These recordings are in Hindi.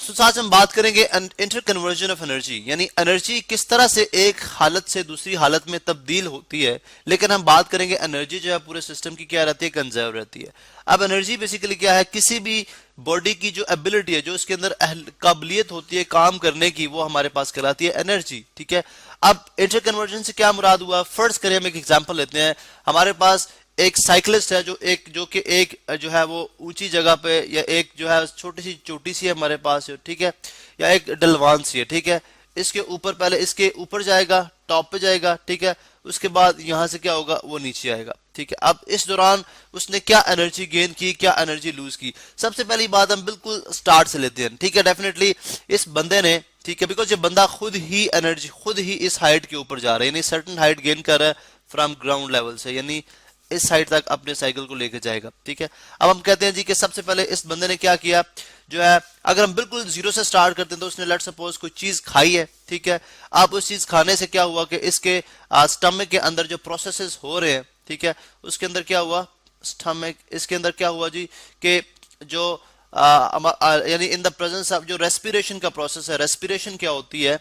आज हम बात करेंगे इंटर कन्वर्जन ऑफ एनर्जी, यानी एनर्जी किस तरह से एक हालत से दूसरी हालत में तब्दील होती है। लेकिन हम बात करेंगे एनर्जी जो है पूरे सिस्टम की क्या रहती है, कंजर्व रहती है। अब एनर्जी बेसिकली क्या है, किसी भी बॉडी की जो एबिलिटी है, जो इसके अंदर काबिलियत होती है काम करने की, वो हमारे पास कहलाती है एनर्जी। ठीक है, अब इंटर कन्वर्जन से क्या मुराद हुआ, फर्स्ट करें हम एक एग्जांपल लेते हैं। हमारे पास एक साइकिलिस्ट है जो कि एक जो है वो ऊंची जगह पे, या एक जो है छोटी सी चोटी सी है हमारे पास, ठीक है, या एक ढलवान सी है। ठीक है, इसके ऊपर पहले इसके ऊपर जाएगा, टॉप पे जाएगा। ठीक है, उसके बाद यहां से क्या होगा, वो नीचे आएगा। ठीक है, अब इस दौरान उसने क्या एनर्जी गेन की, क्या एनर्जी लूज की। सबसे पहली बात हम बिल्कुल स्टार्ट से लेते हैं। ठीक है, डेफिनेटली इस बंदे ने, ठीक है, बिकॉज ये बंदा खुद ही एनर्जी, खुद ही इस हाइट के ऊपर जा रहा है, यानी सर्टन हाइट गेन कर रहा है फ्रॉम ग्राउंड लेवल से, यानी इस साइड तक अपने साइकिल को लेकर जाएगा। ठीक है, अब हम कहते हैं जी कि सबसे पहले इस बंदे ने क्या किया, जो है अगर हम बिल्कुल जीरो से स्टार्ट करते हैं तो उसने लेट सपोज कोई चीज खाई है। ठीक है, अब उस चीज खाने से क्या हुआ कि इसके स्टमक के अंदर जो प्रोसेसेस हो रहे हैं, ठीक है, उसके अंदर क्या हुआ, स्टमक, इसके अंदर क्या हुआ जी कि जो यानी इन द प्रेजेंस ऑफ जो रेस्पिरेशन का प्रोसेस है। रेस्पिरेशन क्या होती है,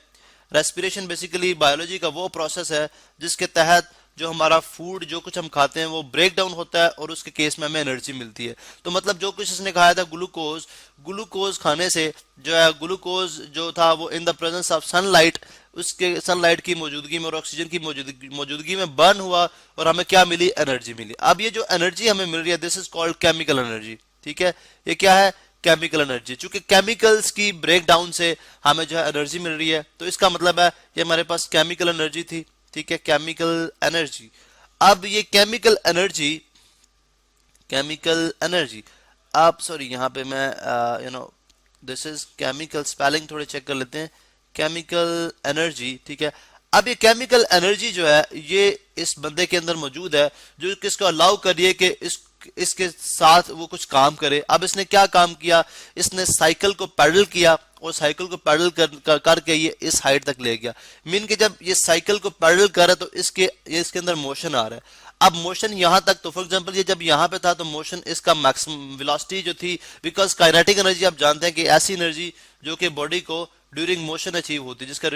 रेस्पिरेशन बेसिकली बायोलॉजी का वो प्रोसेस है जिसके तहत जो हमारा फूड, जो कुछ हम खाते हैं, वो ब्रेक डाउन होता है और उसके केस में हमें एनर्जी मिलती है। तो मतलब जो कुछ इसने खाया था ग्लूकोज, ग्लूकोज खाने से जो है, ग्लूकोज जो था वो in the presence of sunlight, उसके सनलाइट की मौजूदगी में और ऑक्सीजन की मौजूदगी में बर्न हुआ और हमें क्या मिली, एनर्जी मिली। अब ये जो एनर्जी हमें मिल रही है, this is called chemical energy. ठीक है, ये क्या है, केमिकल एनर्जी। चूंकि केमिकल्स की ब्रेक डाउन से हमें जो है एनर्जी मिल रही है, तो इसका मतलब है ये हमारे पास केमिकल एनर्जी थी। ठीक है, केमिकल एनर्जी। अब ये केमिकल एनर्जी, केमिकल एनर्जी, अब सॉरी यहाँ पे मैं दिस इज केमिकल, स्पेलिंग थोड़े चेक कर लेते हैं, केमिकल एनर्जी। ठीक है, अब ये केमिकल एनर्जी जो है ये इस बंदे के अंदर मौजूद है, जो किसको अलाउ करिए कि इसके साथ वो कुछ काम करे। अब इसने क्या काम किया, इसने साइकिल को पैडल किया और साइकिल को पैडल करके ये इस हाइट तक ले गया। मीन कि जब ये साइकिल को पैडल कर रहा है तो इसके अंदर मोशन आ रहा है। अब मोशन यहां तक, तो फॉर एग्जांपल ये जब यहां पे था तो मोशन इसका मैक्सिमम वेलोसिटी जो थी, बिकॉज काइनेटिक एनर्जी आप जानते हैं कि ऐसी एनर्जी जो कि बॉडी को ड्यूरिंग मोशन अचीव होती है, जिसका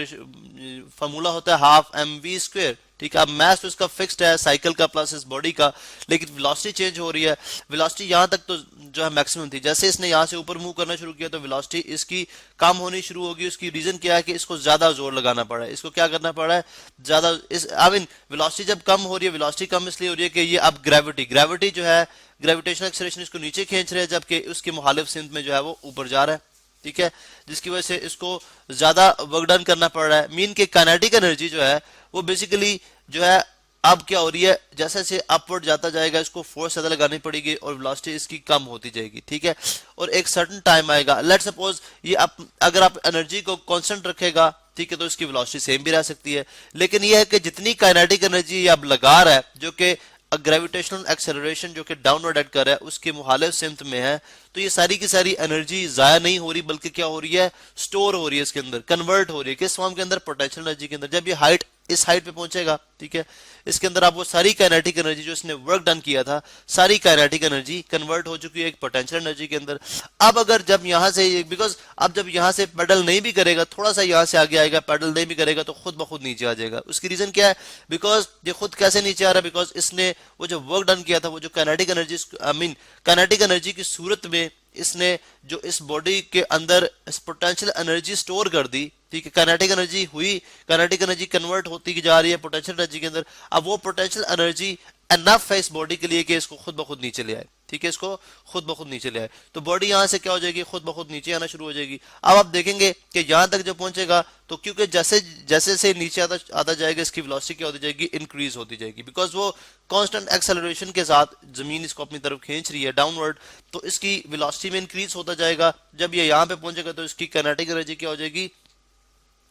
फॉर्मूला होता है हाफ एम वी स्क्वायर। ठीक है, अब मैथ तो इसका फिक्स्ड है साइकिल का प्लस इस बॉडी का, लेकिन वेलोसिटी चेंज हो रही है। वेलोसिटी यहां तक तो जो है मैक्सिमम थी, जैसे इसने यहां से ऊपर मूव करना शुरू किया तो वेलोसिटी इसकी कम होनी शुरू होगी। उसकी रीजन क्या है कि इसको ज्यादा जोर लगाना पड़ा है, इसको क्या करना पड़ा है, ज्यादा इस आई मीन वेलोसिटी जब कम हो रही है, वेलोसिटी कम इसलिए हो रही है कि ये अब ग्रेविटी जो है, ग्रेविटेशनल एक्सेलरेशन इसको नीचे खींच रहे हैं, जबकि उसके मुखालिफ सिमत में जो है वो ऊपर जा रहा है। ठीक है, जिसकी वजह से इसको ज्यादा वर्क डन करना पड़ रहा है। मीन के काइनेटिक एनर्जी जो है वो बेसिकली जो है अब क्या हो रही है, जैसे जैसे अपवर्ड जाता जाएगा इसको फोर्स ज्यादा लगानी पड़ेगी और वेलोसिटी इसकी कम होती जाएगी। ठीक है, और एक सर्टेन टाइम आएगा, लेट सपोज ये अगर आप एनर्जी को कांस्टेंट रखेगा, ठीक है, तो इसकी वेलोसिटी सेम भी रह सकती है। लेकिन यह है कि जितनी काइनेटिक एनर्जी अब लगा रहा है, जो कि ग्रेविटेशनल एक्सेलरेशन जो कि डाउनवर्ड एक्ट कर रहा है, उसके मुखालिफ सिमत में है, तो ये सारी की सारी एनर्जी जाया नहीं हो रही, बल्कि क्या हो रही है, स्टोर हो रही है, इसके अंदर कन्वर्ट हो रही है। किस फॉर्म के अंदर, पोटेंशियल एनर्जी के अंदर। जब ये हाइट इस हाइट पे पहुंचेगा, ठीक है, इसके अंदर आप वो सारी काइनेटिक एनर्जी जो इसने वर्क डन किया था, सारी काइनेटिक एनर्जी कन्वर्ट हो चुकी है एक पोटेंशियल एनर्जी के अंदर। अब अगर जब यहां से, बिकॉज अब जब यहां से पेडल नहीं भी करेगा, थोड़ा सा यहां से आगे आएगा, पेडल नहीं भी करेगा तो खुद ब खुद नीचे आ जाएगा। उसकी रीजन क्या है, बिकॉज ये खुद कैसे नीचे आ रहा है, बिकॉज इसने वो जो वर्क डन किया था, वो जो kinetic energy, I mean kinetic energy की सूरत में इसने जो इस बॉडी के अंदर पोटेंशियल एनर्जी स्टोर कर दी। ठीक है, काइनेटिक एनर्जी हुई, काइनेटिक एनर्जी कन्वर्ट होती जा रही है पोटेंशियल एनर्जी के अंदर। अब वो पोटेंशियल एनर्जी एनफ है इस बॉडी के लिए कि इसको खुद ब खुद नीचे ले आए। ठीक है, इसको खुद ब खुद नीचे ले आए, तो बॉडी यहां से क्या हो जाएगी, खुद ब खुद नीचे आना शुरू हो जाएगी। अब आप देखेंगे कि यहां तक जब पहुंचेगा तो क्योंकि जैसे जैसे से नीचे आता जाएगा, इसकी वेलोसिटी क्या होती जाएगी, इंक्रीज होती जाएगी, बिकॉज वो कांस्टेंट एक्सेलरेशन के साथ जमीन इसको अपनी तरफ खींच रही है डाउनवर्ड, तो इसकी वेलोसिटी में इंक्रीज होता जाएगा। जब ये यहां पे पहुंचेगा तो इसकी काइनेटिक एनर्जी क्या हो जाएगी,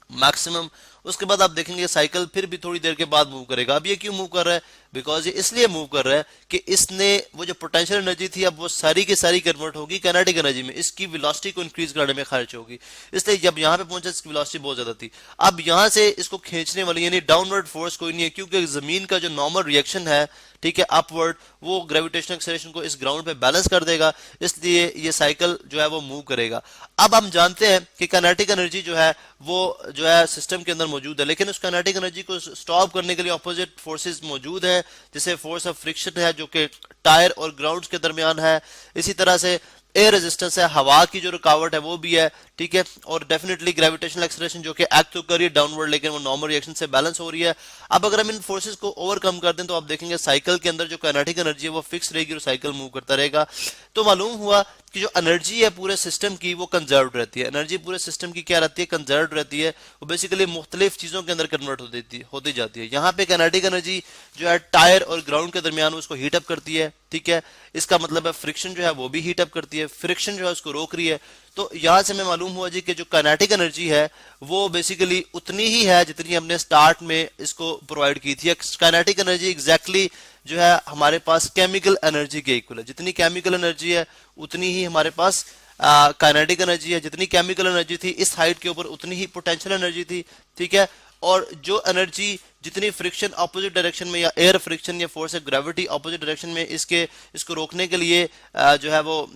मैक्सिमम, उसके बाद आप देखेंगे साइकिल फिर भी थोड़ी देर के बाद मूव करेगा। अब ये क्यों मूव कर रहा है? बिकॉज ये इसलिए मूव कर रहा है कि इसने वो जो पोटेंशियल एनर्जी थी अब वो सारी की सारी कन्वर्ट होगी काइनेटिक एनर्जी में, इसकी वेलोसिटी को इंक्रीज करने में खर्च होगी। इसलिए जब यहाँ पे पहुंचा इसकी वेलोसिटी बहुत ज्यादा थी। अब यहाँ से इसको खींचने वाली यानी डाउनवर्ड फोर्स कोई नहीं है, क्योंकि जमीन का जो नॉर्मल रिएक्शन है, ठीक है, अपवर्ड, वो ग्रेविटेशनल एक्सेलरेशन को इस ग्राउंड पे बैलेंस कर देगा, इसलिए ये साइकिल जो है वो मूव करेगा। अब हम जानते हैं कि काइनेटिक एनर्जी जो है वो जो है सिस्टम के अंदर मौजूद है, लेकिन उस काइनेटिक एनर्जी को स्टॉप करने के लिए ऑपोजिट फोर्सेस मौजूद है, जैसे फोर्स ऑफ फ्रिक्शन है जो कि टायर और ग्राउंड के दरमियान है, इसी तरह से एयर रेजिस्टेंस है, हवा की जो रुकावट है वो भी है, ठीक है, और डेफिनेटली ग्रेविटेशनल एक्सेलरेशन जो कि एक्ट तो कर रही है डाउनवर्ड लेकिन वो नॉर्मल रिएक्शन से बैलेंस हो रही है। अब अगर हम इन फोर्सेस को ओवरकम कर दें तो आप देखेंगे साइकिल के अंदर जो काइनेटिक एनर्जी है वो फिक्स रहेगी और साइकिल मूव करता रहेगा। तो मालूम हुआ कि जो एनर्जी है पूरे सिस्टम की वो कंजर्व्ड रहती है। एनर्जी पूरे सिस्टम की क्या रहती है? कंजर्व्ड रहती है। वो बेसिकली मुख्तलिफ चीजों के अंदर कन्वर्ट होती जाती है। यहाँ पे काइनेटिक एनर्जी जो है टायर और ग्राउंड के दरमियान उसको हीट अप करती है, ठीक है, इसका मतलब है फ्रिक्शन जो है वो भी हीट अप करती है, फ्रिक्शन जो है उसको रोक रही है। तो यहां से हमें मालूम हुआ जी कि जो काइनेटिक एनर्जी है वो बेसिकली उतनी ही है जितनी हमने स्टार्ट में इसको प्रोवाइड की थी। काइनेटिक एनर्जी एग्जैक्टली जो है हमारे पास केमिकल एनर्जी के इक्वल है। जितनी केमिकल एनर्जी है उतनी ही हमारे पास काइनेटिक एनर्जी है। जितनी केमिकल एनर्जी थी इस हाइट के ऊपर उतनी ही पोटेंशियल एनर्जी थी, ठीक है। और जो एनर्जी जितनी फ्रिक्शन ऑपोजिट डायरेक्शन में या एयर फ्रिक्शन या force of gravity opposite direction में इसको रोकने के लिए जो है वो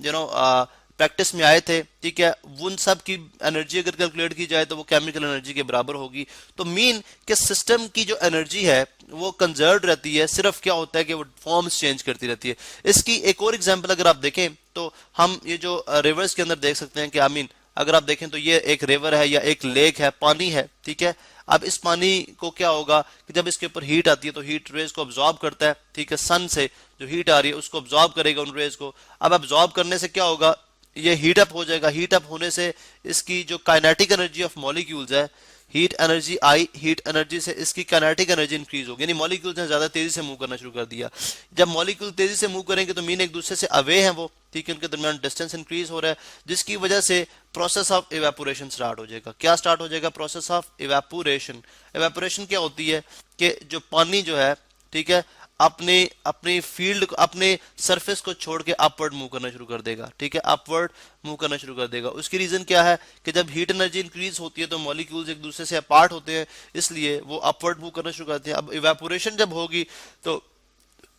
प्रैक्टिस में आए थे, ठीक है, उन सब की एनर्जी अगर कैलकुलेट की जाए तो वो केमिकल एनर्जी के बराबर होगी। तो मीन कि सिस्टम की जो एनर्जी है वो कंजर्व रहती है, सिर्फ क्या होता है कि वो फॉर्म्स चेंज करती रहती है। इसकी एक और एग्जांपल अगर आप देखें तो हम ये जो रिवर्स के अंदर देख सकते हैं कि आई मीन अगर आप देखें तो ये एक रिवर है या एक लेक है, पानी है, ठीक है। अब इस पानी को क्या होगा कि जब इसके ऊपर हीट आती है तो हीट रेज को अब्सॉर्ब करता है, ठीक है, सन से जो हीट आ रही है उसको अब्सॉर्ब करेगा उन रेज को। अब अब्सॉर्ब करने से क्या होगा, ये हीट अप हो जाएगा। हीट अप होने से इसकी जो काइनेटिक एनर्जी ऑफ मॉलिक्यूल्स है, हीट एनर्जी आई, हीट एनर्जी से इसकी काइनेटिक एनर्जी इंक्रीज होगी, यानी मॉलिक्यूल्स ने ज्यादा तेजी से मूव करना शुरू कर दिया। जब मॉलिक्यूल तेजी से मूव करेंगे तो मीन एक दूसरे से अवे हैं वो, ठीक है, उनके दरमियान डिस्टेंस इंक्रीज हो रहा है, जिसकी वजह से प्रोसेस ऑफ इवेपोरेशन स्टार्ट हो जाएगा। क्या स्टार्ट हो जाएगा? Process of evaporation. इवेपोरेशन क्या होती है कि जो पानी जो है, ठीक है, अपने अपनी फील्ड को, अपने सरफेस को छोड़ के अपवर्ड मूव करना शुरू कर देगा, ठीक है, अपवर्ड मूव करना शुरू कर देगा। उसकी रीजन क्या है कि जब हीट एनर्जी इंक्रीज होती है तो मॉलिक्यूल्स एक दूसरे से अपार्ट होते हैं, इसलिए वो अपवर्ड मूव करना शुरू करते हैं। अब इवेपोरेशन जब होगी तो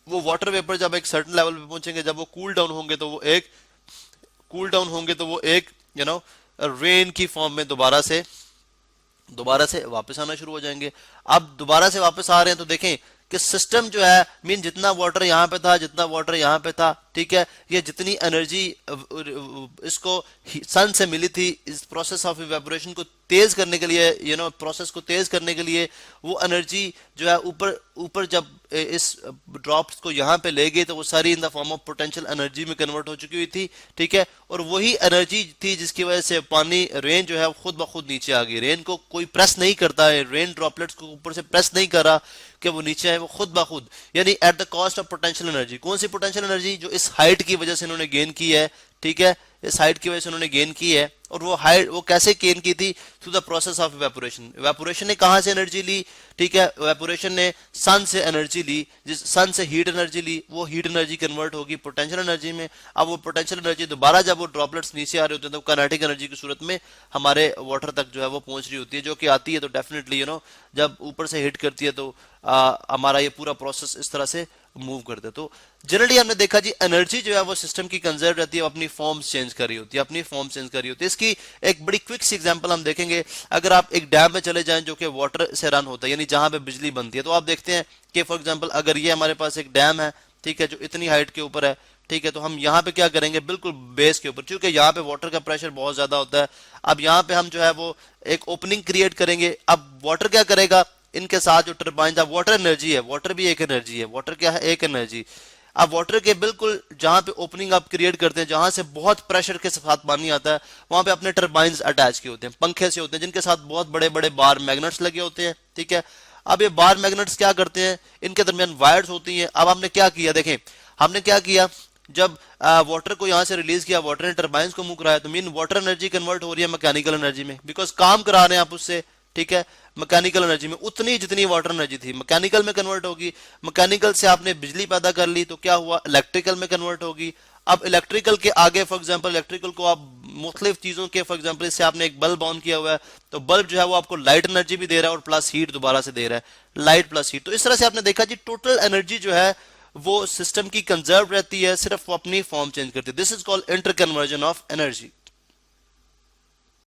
वो वाटर वेपर जब एक सर्टेन लेवल पे पहुंचेंगे, जब वो कूल डाउन होंगे तो वो एक रेन की फॉर्म में दोबारा से वापस आना शुरू हो जाएंगे। अब दोबारा से वापस आ रहे हैं तो देखें कि सिस्टम जो है मीन जितना वाटर यहाँ पे था, जितना वाटर यहाँ पे था, ठीक है, ये जितनी एनर्जी इसको सन से मिली थी इस प्रोसेस ऑफ इवेपोरेशन को तेज करने के लिए, प्रोसेस को तेज करने के लिए वो एनर्जी जो है ऊपर जब इस ड्रॉप्स को यहाँ पे ले गए तो वो सारी in the form of potential energy में कन्वर्ट हो चुकी हुई थी, ठीक है। और वही एनर्जी थी जिसकी वजह से पानी, रेन जो है खुद ब खुद नीचे आ गई। रेन को कोई प्रेस नहीं करता है, रेन ड्रॉपलेट्स को ऊपर से प्रेस नहीं कर रहा कि वो नीचे आए, वो खुद ब खुद, यानी at the cost of potential energy. कौन सी पोटेंशियल एनर्जी? जो इस हाइट की वजह से इन्होंने गेन की है, ठीक है, इस हाइट की वजह से उन्होंने गेन की है। और वो हाइट वो कैसे गेन की थी? Through the process of evaporation. Evaporation ने कहां से एनर्जी ली? ठीक है, इवेपोरेशन ने सन से एनर्जी ली, जिस सन से हीट एनर्जी ली, वो हीट एनर्जी कन्वर्ट होगी पोटेंशियल एनर्जी में। अब वो पोटेंशियल एनर्जी दोबारा जब वो ड्रॉपलेट्स नीचे आ रहे होते हैं तो काइनेटिक एनर्जी की सूरत में हमारे वाटर तक जो है वो पहुंच रही होती है, जो कि आती है तो डेफिनेटली जब ऊपर से हिट करती है तो हमारा ये पूरा प्रोसेस इस तरह से मूव करते। तो जनरली हमने देखा जी एनर्जी जो है वो सिस्टम की कंजर्व रहती है, अपनी फॉर्म्स चेंज कर रही होती है, अपनी फॉर्म चेंज कर रही होती है। इसकी एक बड़ी क्विक सी एग्जांपल हम देखेंगे। अगर आप एक डैम में चले जाएं जो कि वाटर से रन होता है, यानी जहां पे बिजली बनती है, तो आप देखते हैं कि फॉर एग्जांपल अगर ये हमारे पास एक डैम है, ठीक है, जो इतनी हाइट के ऊपर है, ठीक है, तो हम यहाँ पे क्या करेंगे, बिल्कुल बेस के ऊपर, क्योंकि यहाँ पे वाटर का प्रेशर बहुत ज्यादा होता है। अब यहाँ पे हम जो है वो एक ओपनिंग क्रिएट करेंगे। अब वाटर क्या करेगा, इनके साथ जो टर्बाइन, अब वाटर एनर्जी है, वाटर भी एक एनर्जी है, वाटर क्या है, एक एनर्जी। अब वाटर के बिल्कुल जहां पे ओपनिंग आप क्रिएट करते हैं, जहां से बहुत प्रेशर के साथ पानी आता है, वहां पे अपने टर्बाइंस अटैच किए होते हैं, पंखे से होते हैं, जिनके साथ बहुत बड़े बड़े बार मैग्नेट्स लगे होते हैं, ठीक है। अब ये बार मैग्नेट्स क्या करते हैं, इनके दरमियान वायर्स होती हैं। अब हमने क्या किया, देखें हमने क्या किया, जब वाटर को यहां से रिलीज किया, वाटर ने टर्बाइंस को मूव कराया, तो मीन वाटर एनर्जी कन्वर्ट हो रही है मैकेनिकल एनर्जी में, बिकॉज काम करा रहे हैं आप उससे, ठीक है, मैकेनिकल एनर्जी में उतनी जितनी वाटर एनर्जी थी मैकेनिकल में कन्वर्ट होगी। मैकेनिकल से आपने बिजली पैदा कर ली तो क्या हुआ, इलेक्ट्रिकल में कन्वर्ट होगी। अब इलेक्ट्रिकल के आगे फॉर एग्जांपल इलेक्ट्रिकल को आप मुख्तलिफ चीजों के, फॉर एग्जांपल इससे आपने एक बल्ब ऑन किया हुआ है तो बल्ब जो है वो आपको लाइट एनर्जी भी दे रहा है और प्लस हीट दोबारा से दे रहा है, लाइट प्लस हीट। तो इस तरह से आपने देखा जी टोटल एनर्जी जो है वो सिस्टम की कंजर्व रहती है, सिर्फ वो अपनी फॉर्म चेंज करती है। This is called inter conversion of energy.